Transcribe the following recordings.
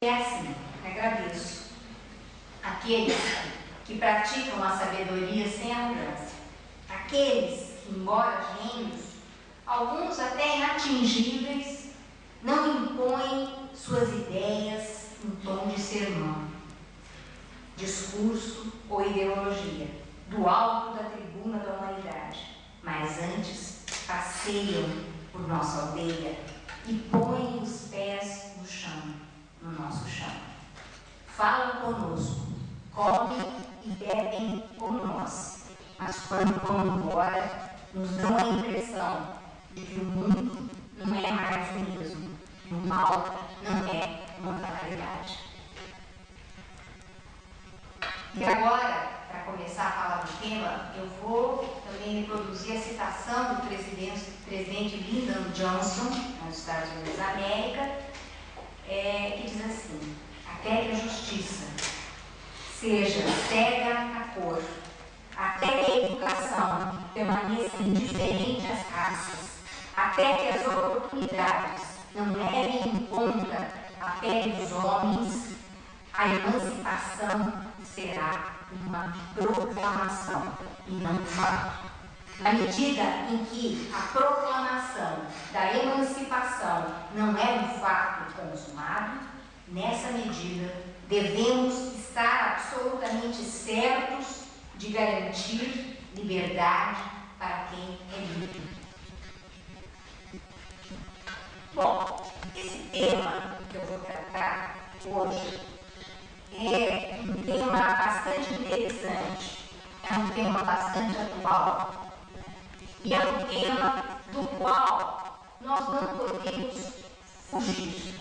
É assim, agradeço aqueles que praticam a sabedoria sem arrogância, aqueles que, embora gênios, alguns até inatingíveis, não impõem suas ideias em tom de sermão, discurso ou ideologia, do alto da tribuna da humanidade, mas antes passeiam por nossa aldeia e põem os pés no chão, no nosso chão. Falam conosco, comem e bebem como nós, mas quando vão embora, nos dão a impressão de que o mundo não é mais o mesmo, o mal não é uma fatalidade. E agora, para começar a falar do tema, eu vou também reproduzir a citação do presidente Lyndon Johnson, nos Estados Unidos da América, que diz assim: até que a justiça seja cega à cor, até que a educação permaneça indiferente às raças, até que as oportunidades não levem em conta a pele dos homens, a emancipação será uma proclamação e não um fato. Na medida em que a proclamação da emancipação não é um fato consumado, nessa medida devemos estar absolutamente certos de garantir liberdade para quem é livre. Bom, esse tema que eu vou tratar hoje é um tema bastante interessante, é um tema bastante atual e é um tema do qual nós não podemos fugir.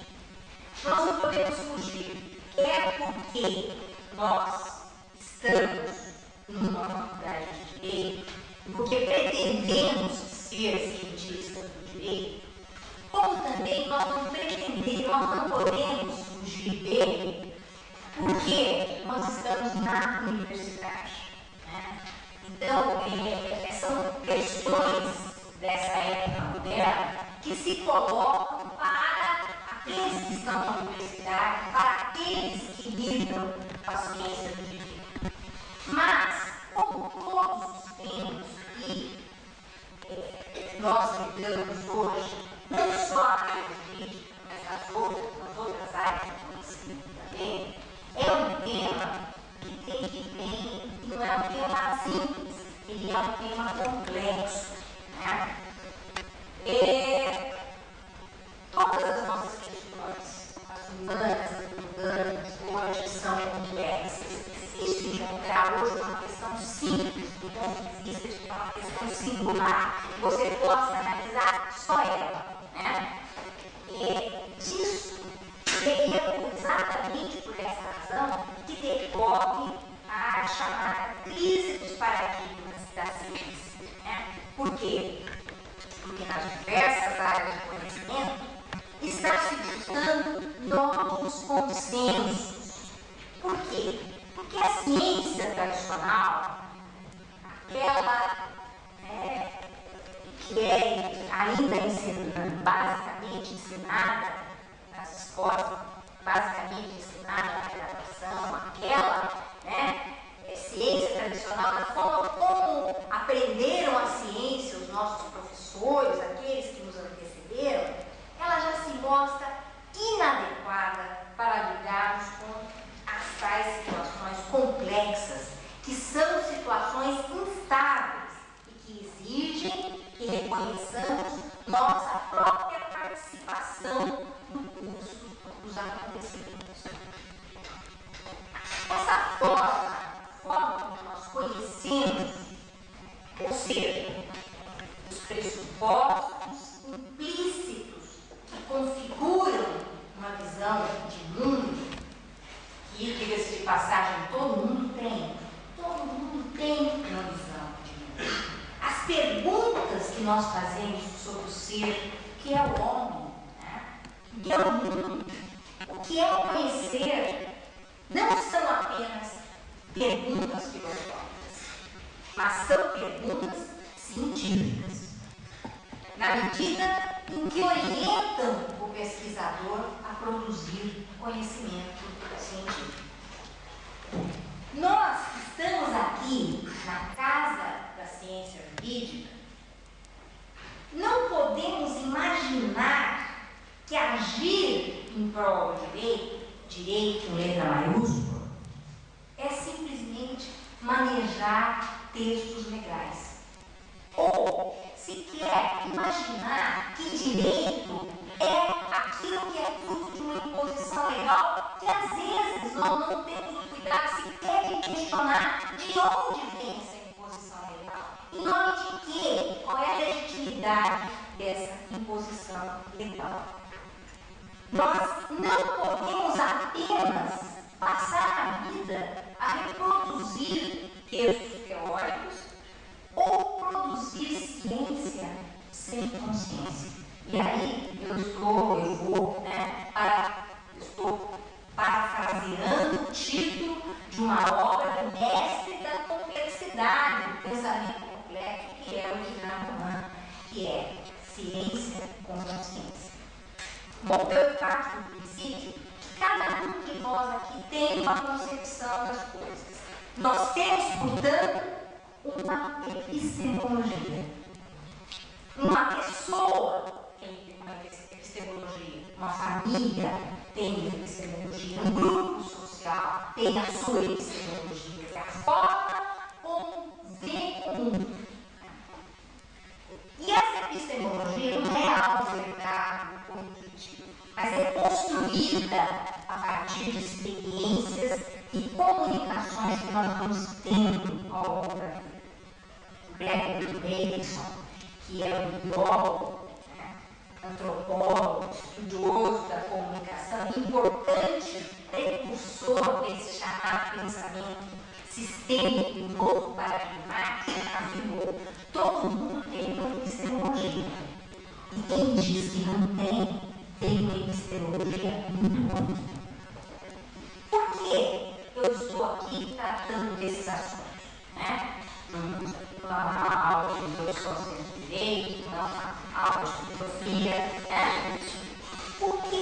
Nós não podemos fugir, porque nós estamos numa faculdade de direito, porque pretendemos ser cientistas do direito, como também nós não podemos fugir dele, porque nós estamos na universidade. Então, são questões dessa época moderna que se colocam para aqueles que estão na universidade, para aqueles que lidam com a ciência do direito. Mas, como todos os temas que nós lidamos hoje, não só a área do direito, mas nas outras áreas do conhecimento também, é um tema que tem que ver, não é um tema simples, ele é um tema complexo. Né? Todas as nossas questões, as humanas, hoje são complexas. Difícil de encontrar hoje uma questão simples, do ponto de vista de uma questão singular, que você possa analisar só ela. Né? Disso seria exatamente por essa razão que decorre a chamada crise dos paradigmas da ciência. Né? Por quê? Porque nas diversas áreas de conhecimento está se buscando novos consensos. Por quê? Porque a ciência tradicional, aquela que é ainda basicamente ensinada nas escolas, basicamente ensinada na graduação, aquela ciência tradicional, da forma como aprenderam a ciência os nossos professores, aqueles que nos antecederam, ela já se mostra inadequada para lidarmos com as tais situações complexas, que são situações instáveis e que exigem que reconheçamos nossa própria participação no curso dos acontecimentos. Essa forma como nós conhecemos, ou seja, os pressupostos implícitos que configuram uma visão de mundo, que, diga-se de passagem, todo mundo tem uma visão de mundo. As perguntas que nós fazemos sobre o ser, o que é o homem, né? O que é o mundo, o que é o conhecer, não são apenas perguntas filosóficas, mas são perguntas científicas, na medida em que orientam o pesquisador a produzir conhecimento científico. Nós estamos aqui na Casa da Ciência Jurídica, não podemos imaginar que agir em prol do direito em letra maiúscula, é simplesmente manejar textos legais. Ou sequer imaginar que direito é aquilo que é fruto de uma imposição legal, que às vezes nós não temos o cuidado sequer de questionar de onde vem essa imposição legal. Em nome de quê? Qual é a legitimidade dessa imposição legal? Nós não podemos apenas passar a vida a reproduzir textos teóricos ou produzir ciência sem consciência. E aí estou parafraseando o título de uma obra do mestre da complexidade do pensamento complexo, que é o Renan Roman, que é Ciência com Consciência. Bom, eu parto do princípio que cada um de nós aqui tem uma concepção das coisas. Nós temos, portanto, uma epistemologia. Uma pessoa tem uma epistemologia, uma família tem epistemologia, um grupo social tem a sua epistemologia, que é a forma como vê o mundo. E essa epistemologia não é autoritária, mas é construída a partir de experiências e comunicações que nós vamos tendo ao longo da vida. Gregory Bateson, que é um biólogo, antropólogo, estudioso da comunicação, importante precursor desse chamado pensamento sistêmico novo paradigmático, afirmou: todo mundo tem uma epistemologia. E quem diz que não tem uma epistemologia muito ruim. Por que eu estou aqui tratando desses assuntos? Não é uma aula de filosofia de direito, não é uma aula de filosofia. Porque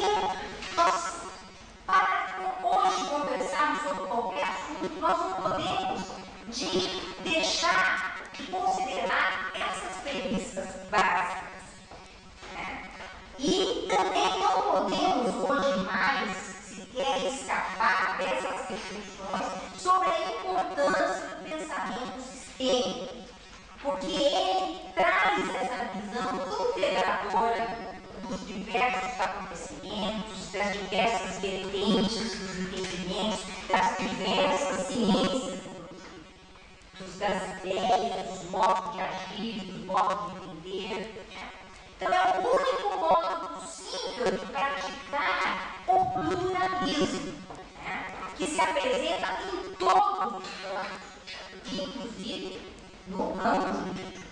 nós, para hoje conversarmos sobre qualquer assunto, nós não podemos deixar de considerar essas premissas básicas. E também não podemos hoje mais sequer escapar dessas reflexões sobre a importância do pensamento sistêmico, porque ele traz essa visão integradora dos diversos acontecimentos, das diversas vertentes dos entendimentos, das diversas ciências, das ideias, dos modos de agir, dos modos de entender. Então, é o único modo possível de praticar o pluralismo, que se apresenta em todos os campos, inclusive no campo jurídico,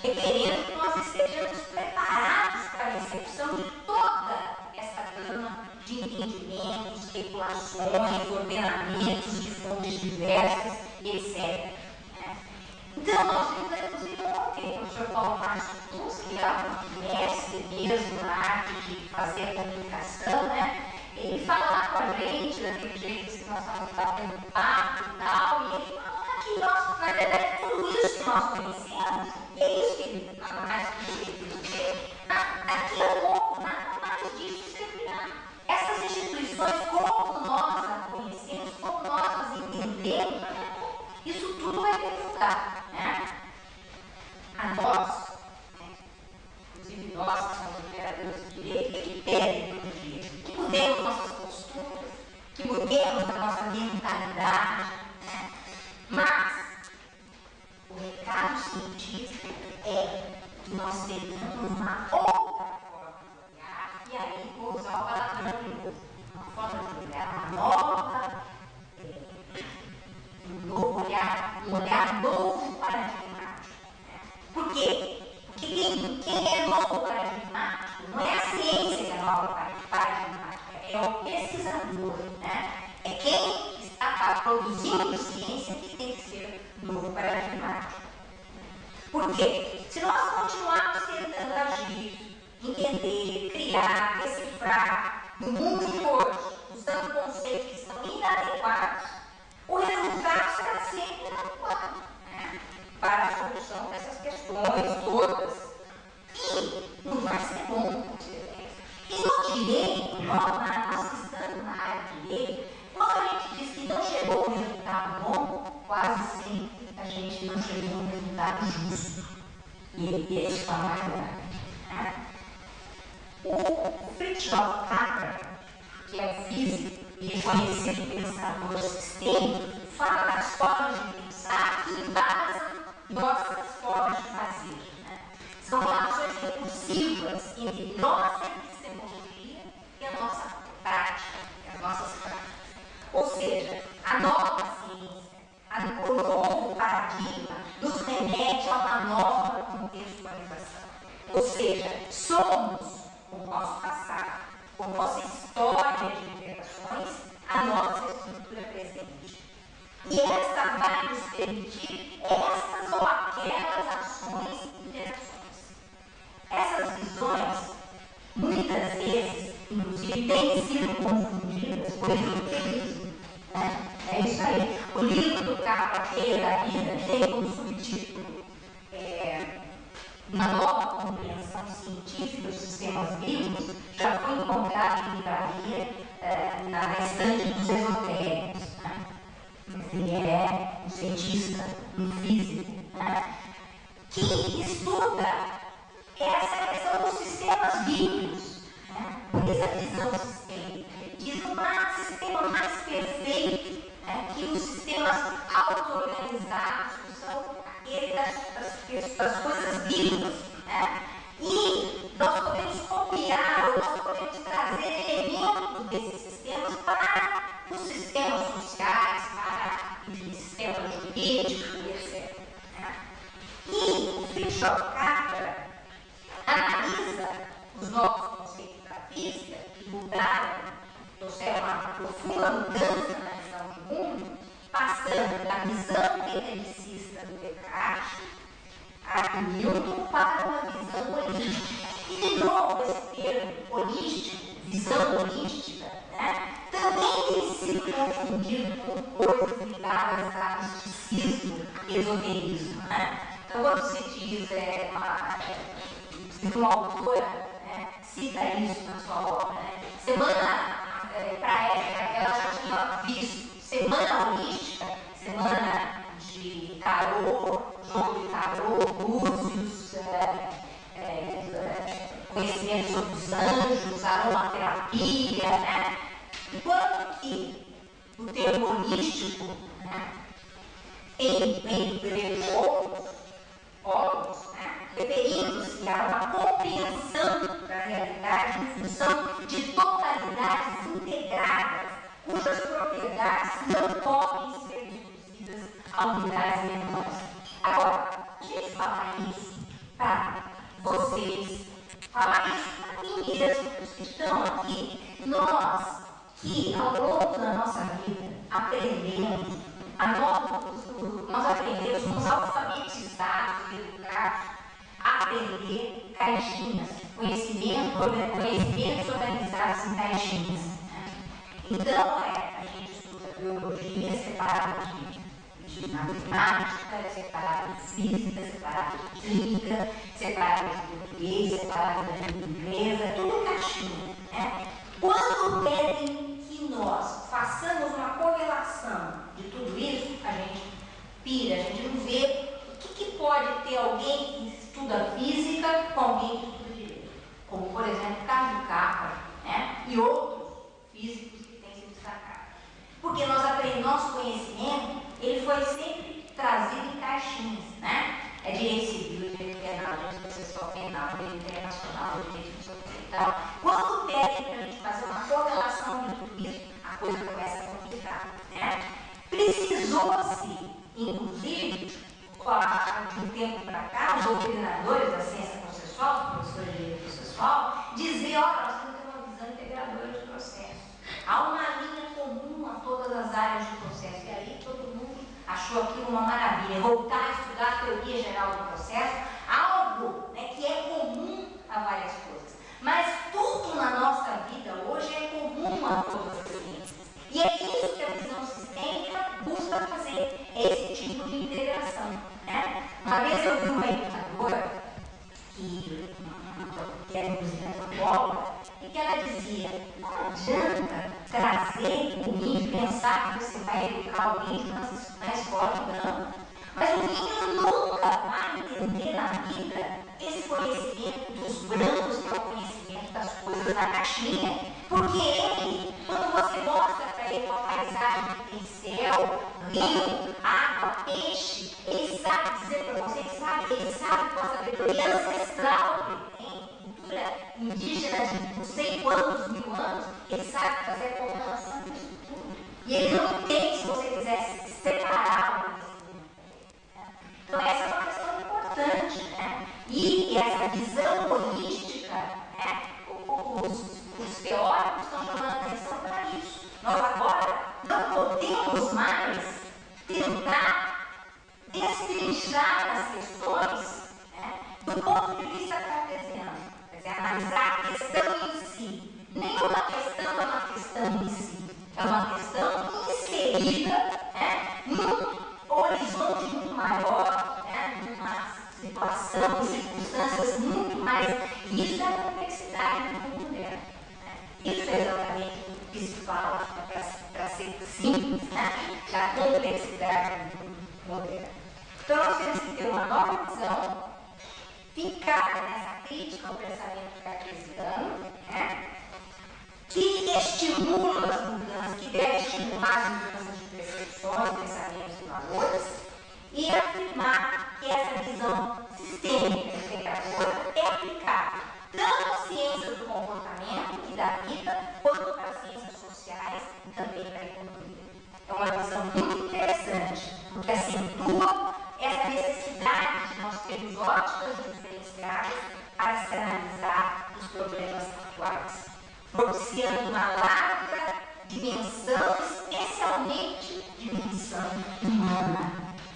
requerendo que nós estejamos preparados para a recepção de toda essa gama de entendimentos, regulações, ordenamentos de fontes diversas, etc. Então, nós temos ontem o Sr. Paulo Márcio Tuss, que é um mestre mesmo na arte de fazer a comunicação, ele fala lá com a gente, daquele jeito que nós estamos batendo papo e tal, e ele fala que nós, na verdade, tudo isso que nós conhecemos, é isso que ele fala mais do que ele dizer, daqui a pouco, nada mais disso servirá. Essas instituições, como nós as conhecemos, como nós as entendemos, isso tudo vai mudar. A nós, inclusive nós que somos operadores de direito, que pedem que mudemos nossas posturas, que mudemos a nossa mentalidade, mas o recado científico é que nós tenhamos uma outra forma de olhar, e aí vou usar o palavrão, uma forma de olhar, uma nova, um novo olhar, um olhar novo paradigmático. Por quê? Porque quem é novo paradigmático não é a ciência que é nova paradigmática, é o pesquisador, é quem está produzindo ciência que tem que ser novo paradigmático. Por quê? Se nós continuarmos tentando agir entender, criar, decifrar, no mundo de hoje, usando conceitos que são inadequados, o resultado será sempre inadequado, né, para a solução dessas questões todas. E não vai ser bom com você. E no direito, nós que estamos na área de direito, quando a gente diz que não chegou a um resultado bom, quase sempre a gente não chegou a um resultado justo. E esse é o mais grande. O Fritjof Capra, que é físico e conhecido pensador sistêmico, fala das formas de pensar que embasam nossas formas de fazer. Né? São relações recursivas entre nossa epistemologia e a nossa prática, as nossas práticas. Ou seja, a nova ciência, o novo paradigma, nos remete a uma nova contextualização. Ou seja, somos o nosso passado, a nossa história de interações, a nossa estrutura presente. E essa vai nos permitir essas ou aquelas ações e interações. Essas visões, muitas vezes, inclusive, têm sido confundidas por esoterismo. É isso aí. O livro do Capra da vida tem como subtítulo uma nova compreensão científica dos sistemas vivos, já foi encontrado em livraria na estante dos esotéricos. Ele é um cientista, um físico, que estuda essa questão dos sistemas vivos. Por essa visão sistêmica, diz um sistema mais perfeito que os sistemas auto-organizados, que são aqueles das coisas vivas. E nós podemos copiar, nós podemos trazer elementos desses sistemas para os sistemas sociais, para os sistemas jurídicos, etc. E o Fritjof Capra analisa os novos conceitos da física que mudaram, trouxeram uma profunda mudança na visão do mundo, passando da visão mecanicista do Descartes a Newton para uma visão holística. E de novo esse termo holístico, visão holística, também tem sido confundido com coisas ligadas a misticismo e esoterismo. Então quando se diz uma autora cita isso na sua obra, semana para ela já tinha visto semana holística, semana de tarô, jogo de tarô, búzios, conhecimento sobre os anjos, aromaterapia, enquanto que o termo holístico tem outros referindo-se a uma compreensão da realidade em função de totalidades integradas, cujas propriedades não podem ser reduzidas a unidades menores. Agora, deixa eu falar isso para vocês, falar isso para mim mesmo, que estão aqui, nós que ao longo da nossa vida aprendemos, nós aprendemos, somos alfabetizados, educados, aprender caixinhas, conhecimentos organizados em caixinhas. Então, a gente estuda biologia separada de matemática, separada de física, separada de química, separada de português, separada de inglesa, tudo caixinha. Quando pedem que nós façamos uma correlação de tudo isso, a gente pira, a gente não vê o que pode ter alguém que estuda física com alguém que estuda direito. Como, por exemplo, o caso do Capra, e outros físicos que têm se destacado. Porque nosso conhecimento, ele foi sempre trazido em caixinhas, É direito civil, direito penal, direito processual penal, direito internacional, direito social. Quando pedem para a gente fazer uma correlação de tudo isso, a coisa começa a complicar, Precisou-se, inclusive, de um tempo para cá, os doutrinadores da ciência processual, os professores de direito processual, dizer, olha, nós temos que ter uma visão integradora de processo. Há uma linha comum a todas as áreas de processo. E aí todo mundo achou aquilo uma maravilha. Voltar a estudar a teoria geral do processo, algo que é comum a várias coisas. trazer o índio, pensar que você vai educar o índio na escola, não. Mas o índio nunca vai entender na vida esse conhecimento dos brancos, que é o conhecimento das coisas na caixinha, porque ele, quando você mostra para ele uma paisagem que tem céu, rio, água, peixe, ele sabe dizer para você, ele sabe com a sabedoria ancestral que ele tem, cultura indígena de não sei quantos mil anos, ele sabe fazer a correlação disso tudo. E ele não tem, se você quisesse separar. Então essa é uma questão importante, né? E essa visão holística, né? Os teóricos estão chamando atenção para isso. Nós agora não podemos mais tentar destrinchar as questões, né, do ponto de vista cartesiano. Quer dizer, analisar a questão em si. Nenhuma questão é uma questão em si. É uma questão inserida, né, num horizonte muito maior, né, numa situação, circunstâncias muito mais rica da complexidade do mundo dela. Isso é exatamente o que se fala, para ser simples, né, da complexidade do mundo moderno. Então, nós temos que ter uma nova visão, fincada nessa crítica ao pensamento cartesiano, né, que estimula as mudanças, que deve estimular as mudanças de percepções, pensamentos e valores, e afirmar que essa visão sistêmica integradora é aplicável tanto às ciências do comportamento e da vida, quanto para as ciências sociais e também para a economia. É uma visão muito interessante, porque acentua essa necessidade de nós termos óticas diferenciadas para se analisar os problemas atuais, propiciando uma larga dimensão, especialmente dimensão humana,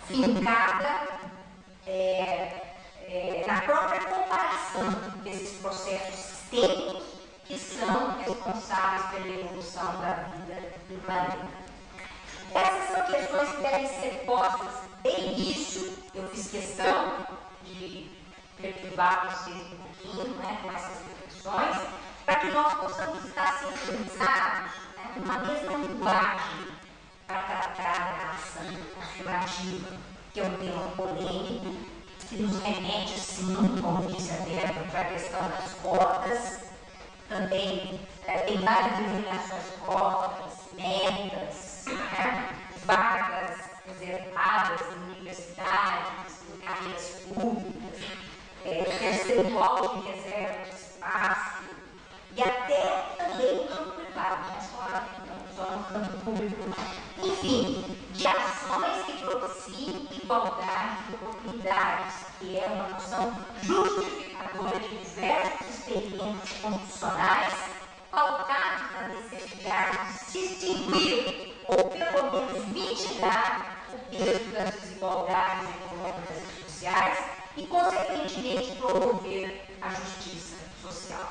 fincada na própria comparação desses processos sistêmicos que são responsáveis pela evolução da vida do planeta. Essas são questões que devem ser postas de início. Eu fiz questão de perturbar vocês um pouquinho, né, com essas reflexões, para que nós possamos estar sintonizados, né, numa mesma linguagem para tratar da ação afirmativa, que é um tema polêmico, que nos remete, sim, como disse a Débora, para a questão das cotas. Também tem várias denominações cotas, metas, né, vagas reservadas em universidades, em carreiras públicas, percentual de reserva de espaço, e até também no campo privado, não só no campo público. Enfim, de ações que propiciem igualdade de oportunidades, que é uma noção justificadora de diversas experiências constitucionais, pautadas na necessidade de se extinguir, ou pelo menos mitigar, o peso das desigualdades econômicas e sociais e, consequentemente, promover a justiça social.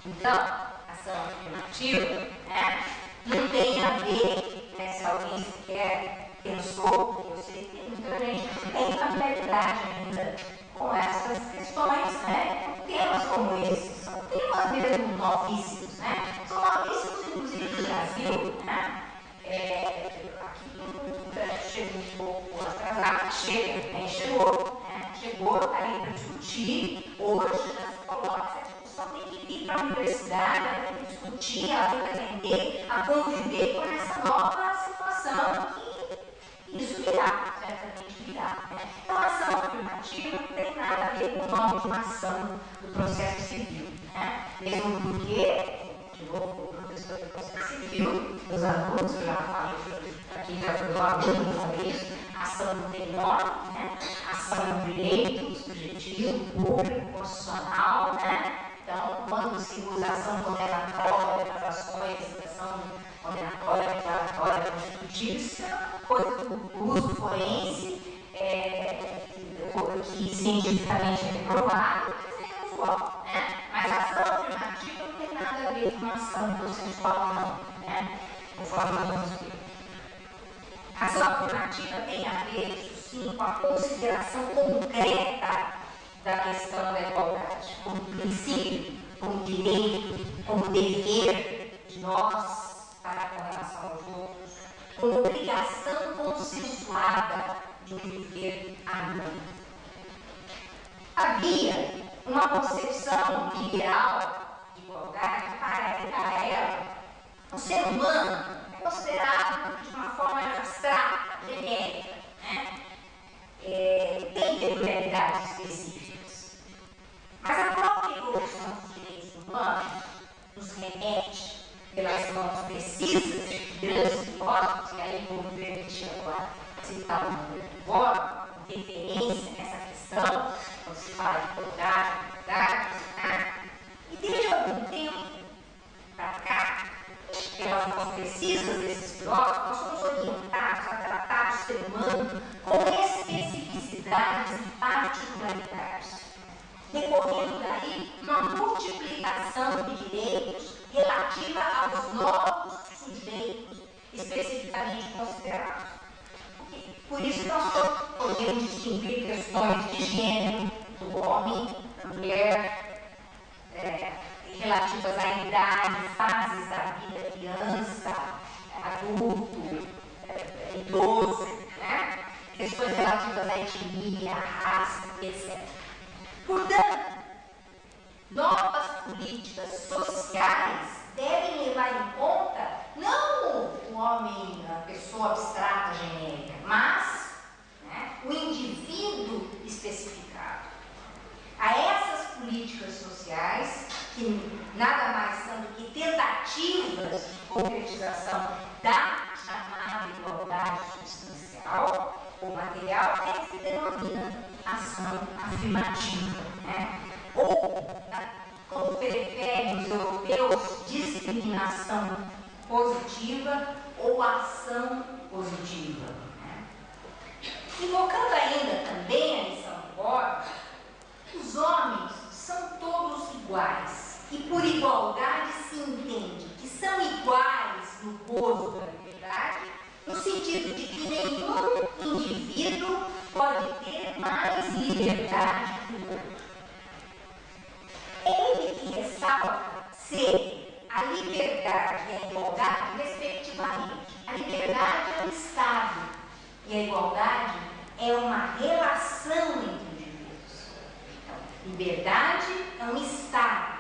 Então, ação afirmativa, né, não tem a ver, né, se alguém sequer pensou, eu sei que muita gente tem familiaridade ainda com essas questões, né, temas como esses, são temas mesmo novíssimos, né, são novíssimos inclusive no Brasil, né, aqui chega um pouco atrasado, chegou aí para discutir, hoje já se coloca essa discussão, tem que ir para a universidade, para discutir, a aprender, a conviver com essa nova situação que isso virá, certamente virá. Então, a ação afirmativa não tem nada a ver com a automação do processo civil, né? Mesmo porque, de novo, o professor do processo civil, os alunos, eu já falei aqui, já foi aluno, falei isso, a ação não tem nome, né? A ação é um direito subjetivo, público, constitucional, né? Então, quando se usa ação condenatória, declarações, ação condenatória, declaratória, constitutiva, coisa do uso forense, que cientificamente é comprovado, é usual, né? Mas a ação afirmativa não tem nada a ver com a ação consensual, não, né? Conforme vamos ver. A ação afirmativa tem a ver, isso sim, com a consideração concreta da questão da igualdade, como princípio, como direito, como dever de nós, relação aos outros, como obrigação consensuada de viver amando. Havia uma concepção ideal de igualdade para ela. O ser humano é considerado de uma forma abstrata, genérica, né? Tem peculiaridades específicas. Mas a própria evolução dos direitos humanos nos remete, pelas mãos precisas de grandes filósofos, que aí vou me permitir agora citar um fórum, referência nessa questão, quando se fala de igualdade, e desde algum tempo para cá, pelas mãos precisas desses filósofos, nós somos orientados a tratar o ser humano com especificidades e particularidades, recorrendo daí uma multiplicação de direitos relativa aos novos sujeitos especificamente considerados. Por isso nós podemos distinguir questões de gênero, do homem, da mulher, relativas à idade, fases da vida, criança, adulto, idoso, né? Questões relativas à etnia, à raça, etc. Portanto, novas políticas sociais devem levar em conta não o homem, a pessoa abstrata, genérica, mas, né, o indivíduo especificado. A essas políticas sociais, que nada mais são do que tentativas de concretização da chamada igualdade substancial ou material, é que se denomina ação afirmativa, né? Ou, como preferem os europeus, discriminação positiva ou ação positiva. Né? Invocando ainda também a lição de Borges, os homens são todos iguais e por igualdade se entende que são iguais no gozo da liberdade, no sentido de que nenhum indivíduo pode ter mais liberdade que o outro. Ele que ressalta ser a liberdade e a igualdade, respectivamente. A liberdade é um estado e a igualdade é uma relação entre indivíduos. Então, liberdade é um estado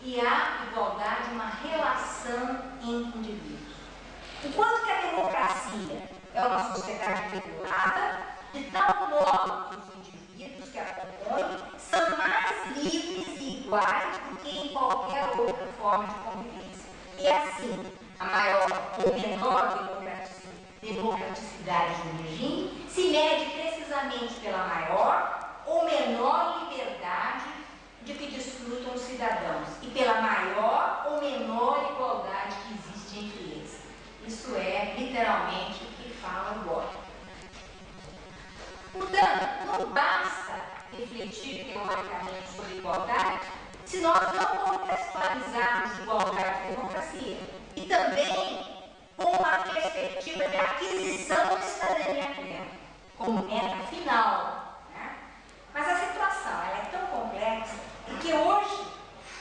e a igualdade é uma relação entre indivíduos. Enquanto que a democracia é uma sociedade regulada, de tal modo que os indivíduos que a compõem são mais livres e iguais do que em qualquer outra forma de convivência. E assim, a maior ou menor democraticidade do regime se mede precisamente pela maior ou menor liberdade de que desfrutam os cidadãos e pela maior ou menor igualdade que existe entre eles. Isso é, literalmente, o que fala o Borges. Portanto, não basta refletir teoricamente sobre igualdade se nós não contextualizarmos igualdade e democracia. E também com uma perspectiva de aquisição de cidadania plena, como meta final. Né? Mas a situação ela é tão complexa que hoje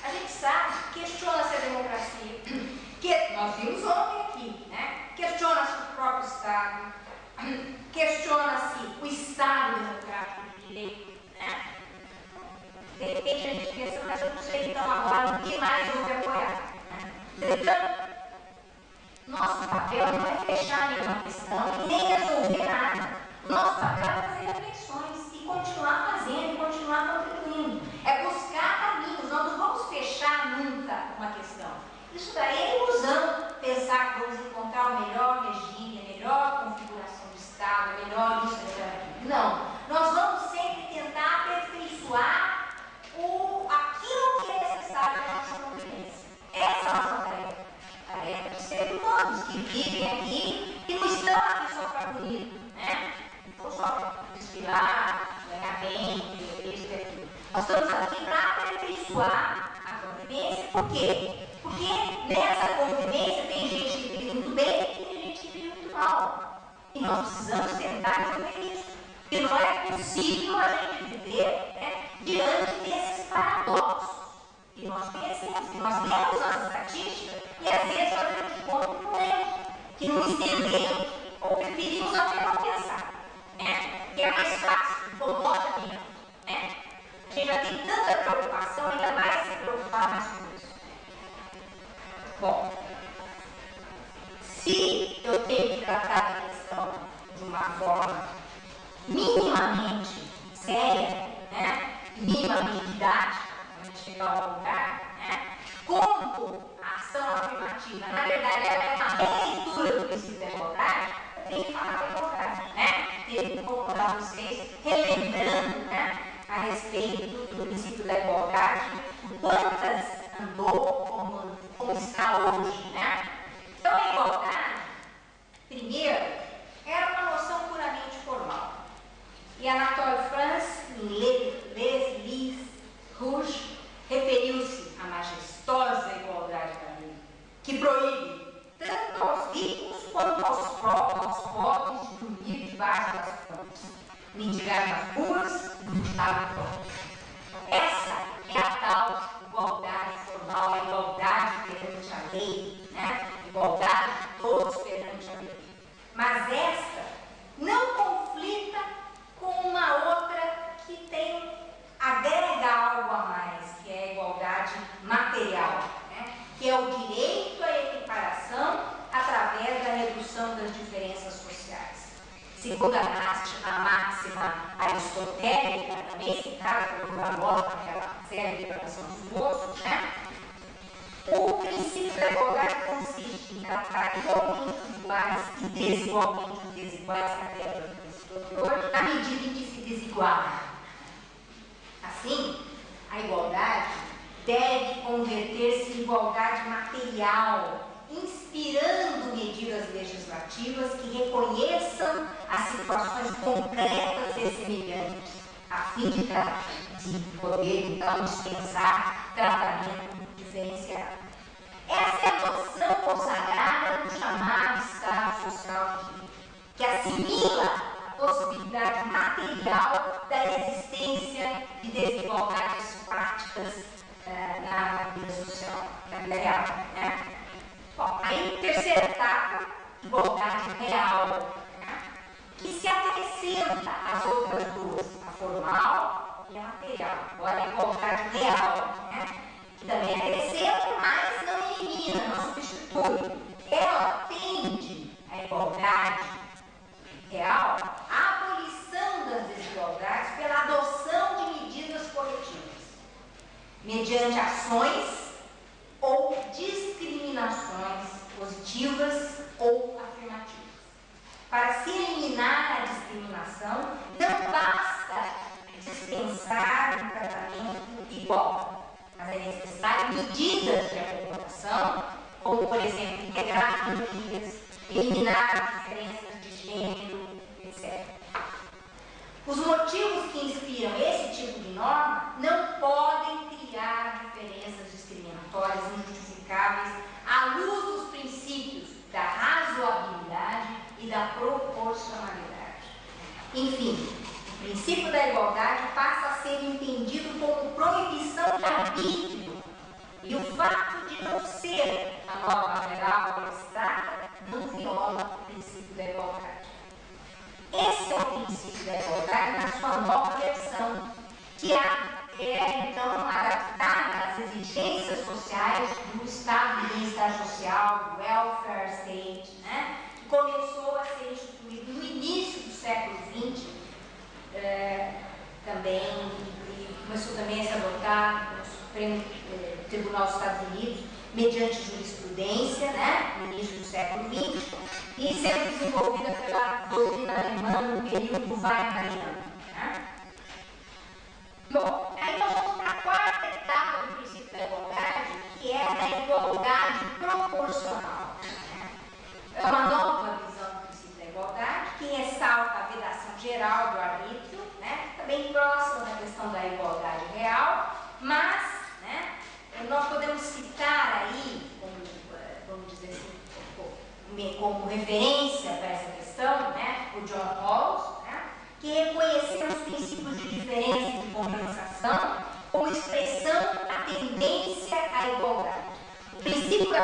a gente sabe, questiona-se a democracia, que nós vimos ontem aqui, né? Questiona-se o próprio Estado, questiona-se o Estado democrático de direito, né? De repente a gente pensa, mas eu não sei então agora o que mais eu vou apoiar. Então, nosso papel não é fechar nenhuma questão, nem resolver nada. Nosso papel é fazer reflexões e continuar fazendo, e continuar contribuindo. É buscar caminhos, nós não vamos fechar nunca uma questão. Isso daí é ilusão, pensar que vamos encontrar o melhor regime, a melhor configuração do Estado, a melhor isso, a melhor aquilo. Não, nós vamos sempre tentar aperfeiçoar aquilo que é necessário para a nossa convivência. Essa é a nossa tarefa. A tarefa de ser humanos que vivem aqui e não estão aqui só para bonito, né? Não só para desfilar, ganhar bem, isso e aquilo. Nós estamos aqui para aperfeiçoar a convivência. Por quê? Porque nessa convivência tem gente que vive muito bem e tem gente que vive muito mal. E nós precisamos tentar resolver isso. Porque não é possível a gente viver, né, diante desses paradoxos que nós conhecemos. Nós temos nossa estatística e às vezes nós temos conta que não é. que não entendemos ou preferimos até não pensar, né? Que é mais fácil, incomoda menos, né? A gente já tem tanta preocupação, ainda mais se preocupar mais com isso. Bom, se eu tenho que tratar a questão de uma forma minimamente séria, né? Minimamente didática, quando chegar ao lugar, né? Como a ação afirmativa, na verdade, ela é uma releitura do princípio da igualdade, eu tenho que falar da igualdade, né? Tenho que colocar vocês relembrando, né? A respeito do princípio da igualdade, quantas andou, como está hoje, né? Então, a igualdade, primeiro, era uma noção puramente formal. E Anatole France, em Les Lis Rouges, referiu-se à majestosa igualdade da lei, que proíbe tanto aos ricos quanto aos pobres de dormir debaixo das pontes, mendigar nas ruas e lutar na fome. Essa é a tal igualdade formal, a igualdade perante a lei, né? Igualdade de todos perante a lei. Mas esta não conflita com uma outra que agrega algo a mais, que é a igualdade material, né? Que é o direito à equiparação através da redução das diferenças sociais. Segundo a máxima aristotélica, também citada pelo Ramon, naquela série de Declaração dos Poços, né? O princípio da igualdade consiste em tratar igualmente os iguais e desigualmente os desiguais na medida em que se desigualam. Assim, a igualdade deve converter-se em igualdade material, inspirando medidas legislativas que reconheçam as situações concretas e semelhantes, a fim de poder, então, dispensar tratamento diferenciado. Essa é a noção consagrada no chamado Estado Social de Direito, que assimila a possibilidade material da existência de desigualdades práticas na vida social, na vida real, né? Bom, aí, terceira etapa, igualdade real, né? Que se acrescenta às outras duas, a formal e a material. Agora, a igualdade real, né? Que também acrescenta, mas não elimina, não substitui. Ela tende à igualdade real, a abolição das desigualdades pela adoção de medidas coletivas, mediante ações ou discriminações positivas ou afirmativas. Para se eliminar a discriminação, não basta dispensar um tratamento igual, mas é necessário medidas de acomodação, como, por exemplo, integrar minorias, eliminar diferenças de gênero, etc. Os motivos que inspiram esse tipo de norma não podem criar diferenças discriminatórias injustificáveis à luz dos princípios da razoabilidade e da proporcionalidade. Enfim, o princípio da igualdade passa a ser entendido como proibição de arbítrio, e o fato de não ser a norma legal abstrata não viola o princípio da igualdade. Esse é o princípio da igualdade na sua nova versão, que é então adaptada às exigências sociais do estado de bem-estar social, do welfare state, né? Que começou a ser instituído no início do século XX, e começou também a se adotar no Supremo Tribunal dos Estados Unidos, mediante jurisprudência, né? No início do século XX, e sendo desenvolvida pela doutrina alemã no período wagneriano. Né? Bom, aí nós vamos para a quarta etapa do princípio da igualdade, que é a da igualdade proporcional. É uma nova visão do princípio da igualdade, que ressalta a vedação geral do arbítrio, né? Também próxima da questão da igualdade real, mas, né, nós podemos citar aí, vamos dizer assim, como referência para essa questão, né, o John Rawls, né, que reconheceu os princípios de diferença e de compensação como expressão da tendência à igualdade. O princípio da